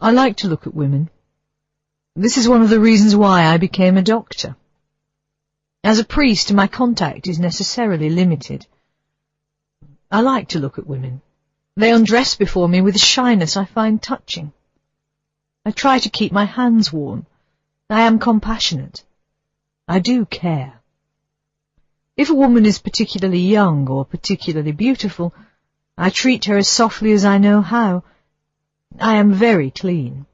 I like to look at women. This is one of the reasons why I became a doctor. As a priest, my contact is necessarily limited. I like to look at women. They undress before me with a shyness I find touching. I try to keep my hands warm. I am compassionate. I do care. If a woman is particularly young or particularly beautiful, I treat her as softly as I know how. I am very clean.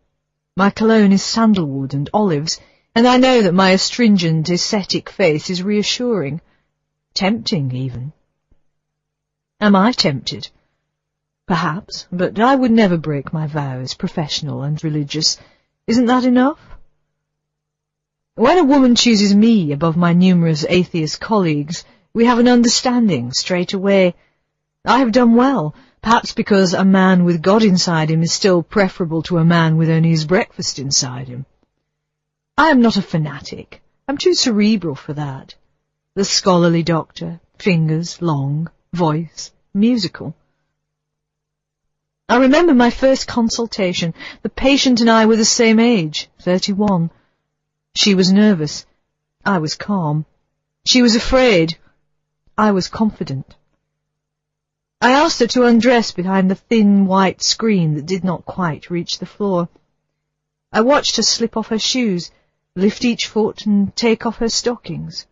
My cologne is sandalwood and olives, and I know that my astringent, ascetic face is reassuring, tempting even. Am I tempted? Perhaps, but I would never break my vows, professional and religious. Isn't that enough? When a woman chooses me above my numerous atheist colleagues, we have an understanding straight away. I have done well, perhaps because a man with God inside him is still preferable to a man with only his breakfast inside him. I am not a fanatic. I'm too cerebral for that. The scholarly doctor, fingers, long, voice, musical. I remember my first consultation. The patient and I were the same age, 31. She was nervous. I was calm. She was afraid. I was confident. I asked her to undress behind the thin white screen that did not quite reach the floor. I watched her slip off her shoes, lift each foot and take off her stockings.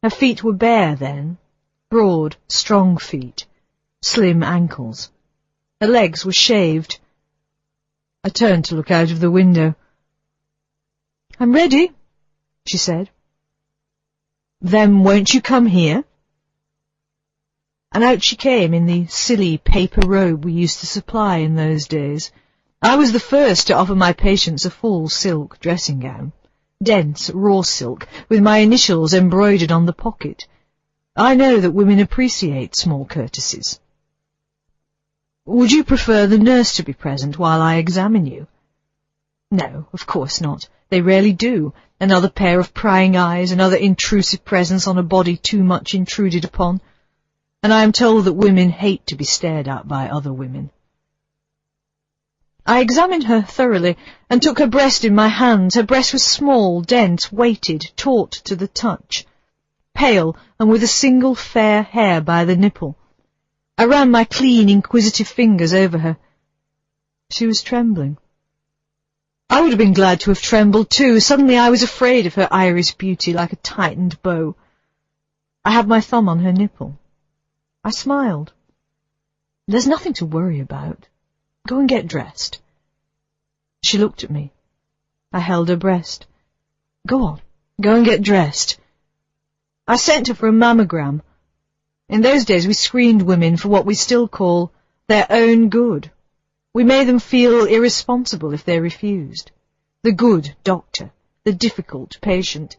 Her feet were bare then, broad, strong feet, slim ankles. Her legs were shaved. I turned to look out of the window. "I'm ready," she said. "Then won't you come here?" And out she came in the silly paper robe we used to supply in those days. I was the first to offer my patients a full silk dressing gown, dense raw silk, with my initials embroidered on the pocket. I know that women appreciate small courtesies. "Would you prefer the nurse to be present while I examine you?" "No, of course not. They rarely do. Another pair of prying eyes, another intrusive presence on a body too much intruded upon. And I am told that women hate to be stared at by other women." I examined her thoroughly and took her breast in my hands. Her breast was small, dense, weighted, taut to the touch, pale and with a single fair hair by the nipple. I ran my clean, inquisitive fingers over her. She was trembling. I would have been glad to have trembled too. Suddenly I was afraid of her iris beauty like a tightened bow. I had my thumb on her nipple. I smiled. "There's nothing to worry about. Go and get dressed." She looked at me. I held her breast. "Go on, go and get dressed." I sent her for a mammogram. In those days we screened women for what we still call their own good. We made them feel irresponsible if they refused. The good doctor, the difficult patient.